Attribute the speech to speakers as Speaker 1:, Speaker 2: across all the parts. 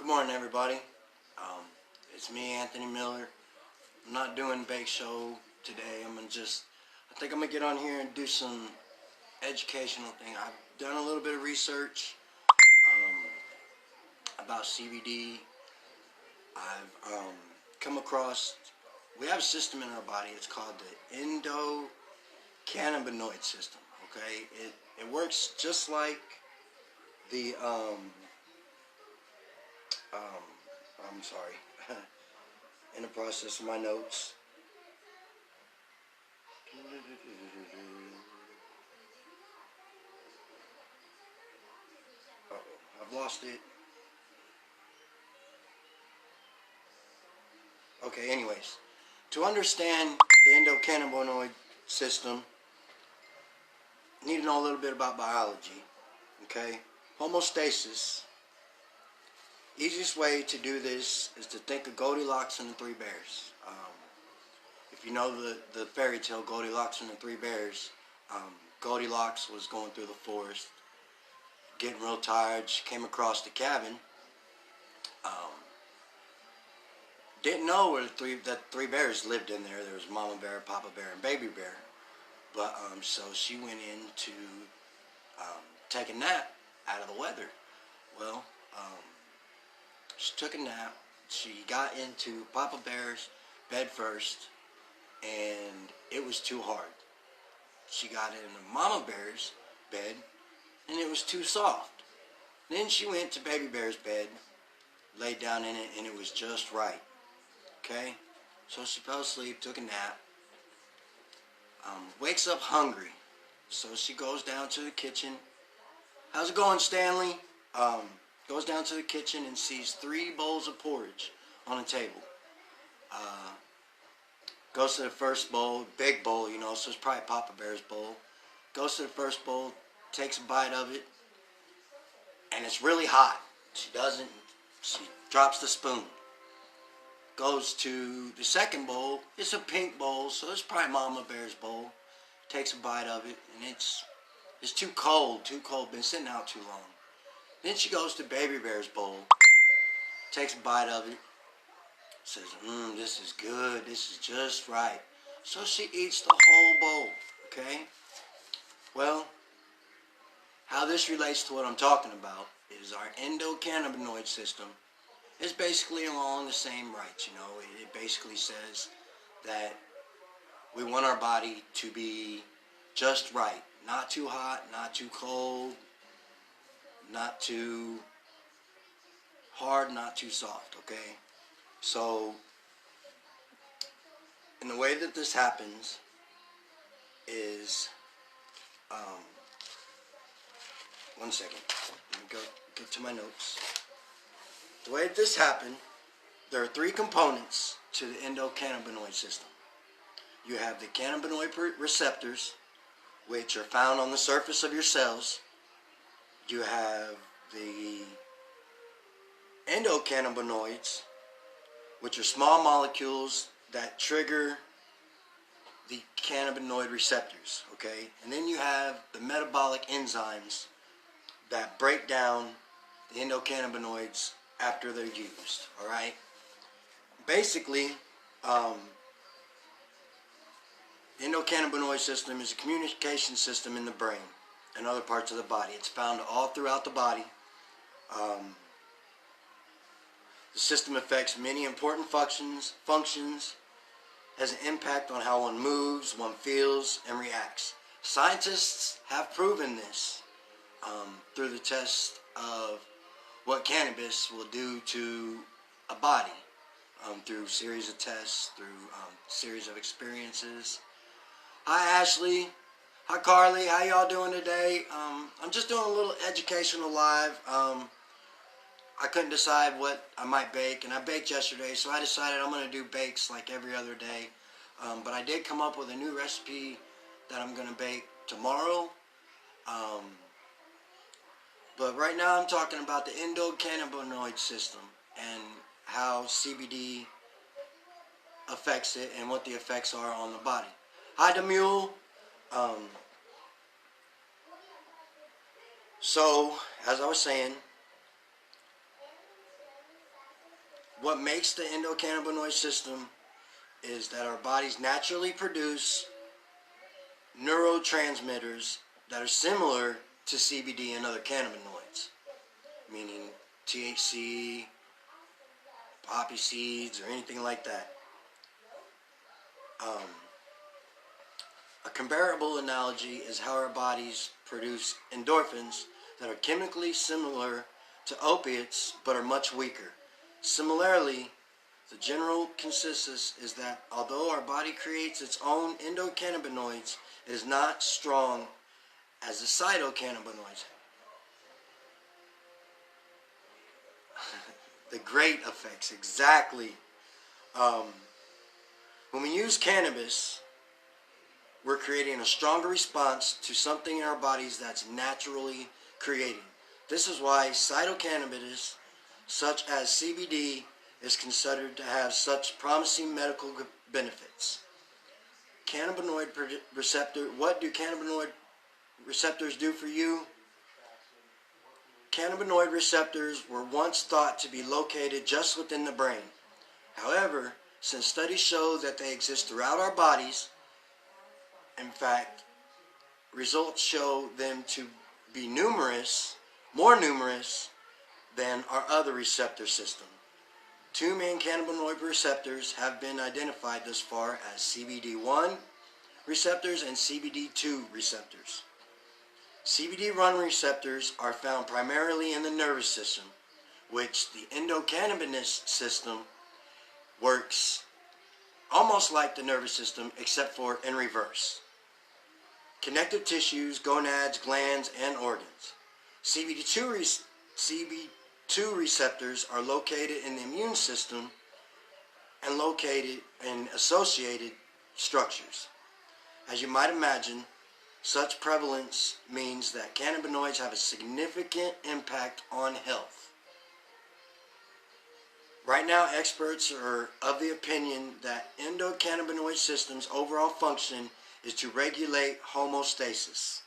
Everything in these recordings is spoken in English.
Speaker 1: Good morning, everybody. Um, it's me, Anthony Miller. I'm not doing a bake show today. I think I'm gonna get on here and do some educational thing. I've done a little bit of research about CBD. I've come across, we have a system in our body. It's called the endocannabinoid system. Okay, it works just like the I'm sorry. In the process of my notes. Uh-oh, I've lost it. Okay, anyways. To understand the endocannabinoid system, you need to know a little bit about biology. Okay? Homeostasis. Easiest way to do this is to think of Goldilocks and the Three Bears. If you know the fairy tale Goldilocks and the Three Bears, Goldilocks was going through the forest, getting real tired. She came across the cabin. Didn't know where the three bears lived in there. There was Mama Bear, Papa Bear, and Baby Bear. But so she went in to take a nap out of the weather. Well, she took a nap. She got into Papa Bear's bed first, and it was too hard. She got into Mama Bear's bed, and it was too soft. Then she went to Baby Bear's bed, laid down in it, and it was just right. Okay? So she fell asleep, took a nap, wakes up hungry. So she goes down to the kitchen. How's it going, Stanley? Goes down to the kitchen and sees 3 bowls of porridge on the table. Goes to the first bowl, big bowl, so it's probably Papa Bear's bowl. Goes to the first bowl, takes a bite of it, and it's really hot. She drops the spoon. Goes to the second bowl, it's a pink bowl, so it's probably Mama Bear's bowl. Takes a bite of it, and it's too cold, been sitting out too long. Then she goes to Baby Bear's bowl, takes a bite of it, says, this is good, this is just right. So she eats the whole bowl, okay? Well, how this relates to what I'm talking about is our endocannabinoid system is basically along the same rights, It basically says that we want our body to be just right. Not too hot, not too cold, not too hard, not too soft, okay? So, in the way that this happens is, one second, let me go to my notes. The way that this happened, there are 3 components to the endocannabinoid system. You have the cannabinoid receptors, which are found on the surface of your cells. You have the endocannabinoids, which are small molecules that trigger the cannabinoid receptors, okay? And then you have the metabolic enzymes that break down the endocannabinoids after they're used, all right? Basically, the endocannabinoid system is a communication system in the brain and other parts of the body. It's found all throughout the body. The system affects many important functions, has an impact on how one moves, one feels, and reacts. Scientists have proven this through the test of what cannabis will do to a body, through series of tests, through series of experiences. Hi Ashley, hi Carly, how y'all doing today? I'm just doing a little educational live. I couldn't decide what I might bake, and I baked yesterday, so I decided I'm going to do bakes like every other day. But I did come up with a new recipe that I'm going to bake tomorrow. But right now I'm talking about the endocannabinoid system and how CBD affects it and what the effects are on the body. Hi Demule. So, as I was saying, what makes the endocannabinoid system is that our bodies naturally produce neurotransmitters that are similar to CBD and other cannabinoids, meaning THC, poppy seeds, or anything like that. A comparable analogy is how our bodies produce endorphins that are chemically similar to opiates but are much weaker. Similarly, the general consensus is that although our body creates its own endocannabinoids, it is not strong as the cytocannabinoids. The great effects, exactly. When we use cannabis, we're creating a stronger response to something in our bodies that's naturally creating. This is why cytocannabinoids, such as CBD, is considered to have such promising medical benefits. Cannabinoid receptor. What do cannabinoid receptors do for you? Cannabinoid receptors were once thought to be located just within the brain. However, since studies show that they exist throughout our bodies, in fact, results show them to be more numerous than our other receptor system. Two main cannabinoid receptors have been identified thus far as CBD1 receptors and CBD2 receptors. CBD1 receptors are found primarily in the nervous system, which the endocannabinoid system works almost like the nervous system except for in reverse. Connective tissues, gonads, glands, and organs. CBD2 receptors are located in the immune system and located in associated structures. As you might imagine, such prevalence means that cannabinoids have a significant impact on health. Right now, experts are of the opinion that endocannabinoid system's overall function is to regulate homeostasis.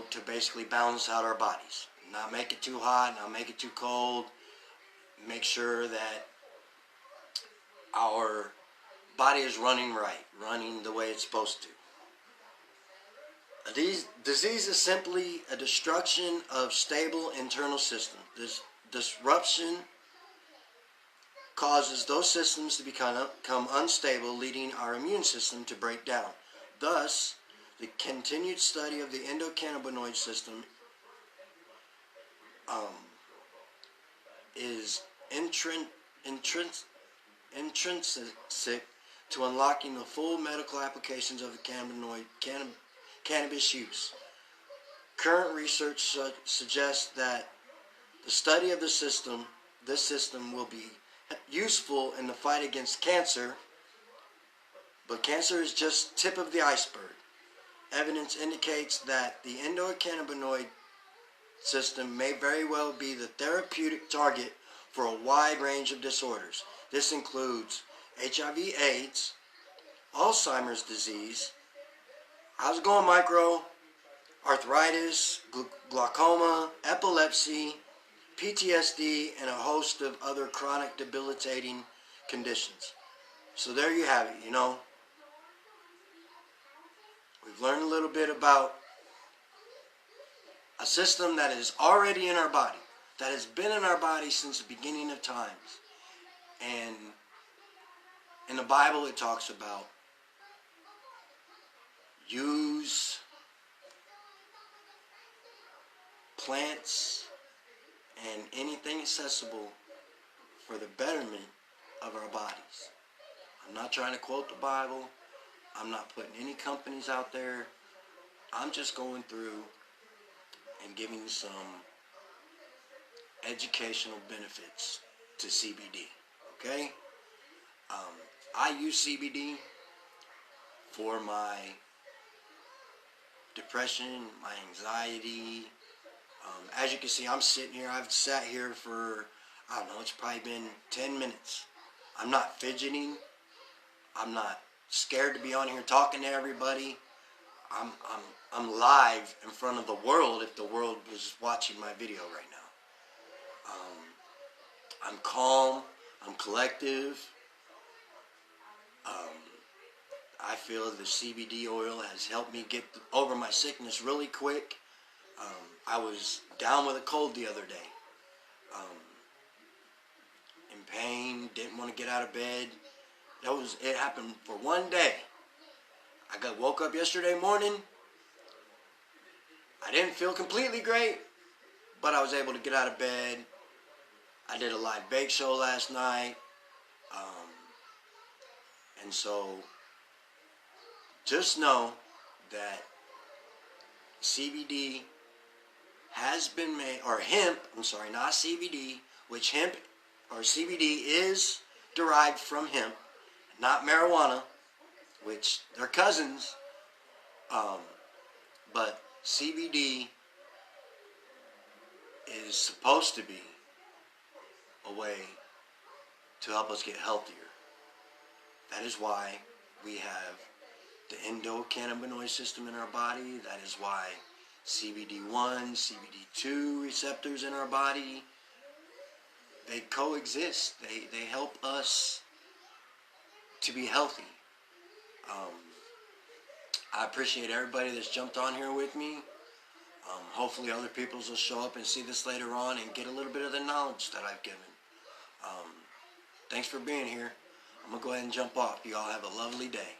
Speaker 1: To basically balance out our bodies. Not make it too hot, not make it too cold. Make sure that our body is running right, running the way it's supposed to. Disease is simply a destruction of stable internal systems. This disruption causes those systems to become unstable, leading our immune system to break down. Thus, the continued study of the endocannabinoid system is intrinsic to unlocking the full medical applications of the cannabis use. Current research suggests that the study of this system will be useful in the fight against cancer, but cancer is just tip of the iceberg. Evidence indicates that the endocannabinoid system may very well be the therapeutic target for a wide range of disorders. This includes HIV/AIDS, Alzheimer's disease, how's it going, Micro? Arthritis, glaucoma, epilepsy, PTSD, and a host of other chronic debilitating conditions. So there you have it, We've learned a little bit about a system that is already in our body, that has been in our body since the beginning of times. And in the Bible it talks about use plants and anything accessible for the betterment of our bodies. I'm not trying to quote the Bible. I'm not putting any companies out there. I'm just going through and giving some educational benefits to CBD. Okay? I use CBD for my depression, my anxiety. As you can see, I'm sitting here. I've sat here for, I don't know, it's probably been 10 minutes. I'm not fidgeting. I'm not scared to be on here talking to everybody. I'm live in front of the world if the world was watching my video right now. I'm calm. I'm collective. I feel the CBD oil has helped me get over my sickness really quick. I was down with a cold the other day. In pain, didn't want to get out of bed. It happened for one day. Woke up yesterday morning. I didn't feel completely great, but I was able to get out of bed. I did a live bake show last night. And so just know that CBD has been made, or hemp, I'm sorry, not CBD, which hemp or CBD is derived from hemp, not marijuana, which they're cousins. But CBD is supposed to be a way to help us get healthier. That is why we have the endocannabinoid system in our body. That is why CBD1, CBD2 receptors in our body, they coexist. They help us to be healthy. I appreciate everybody that's jumped on here with me. Hopefully other people will show up and see this later on and get a little bit of the knowledge that I've given. Thanks for being here. I'm going to go ahead and jump off. You all have a lovely day.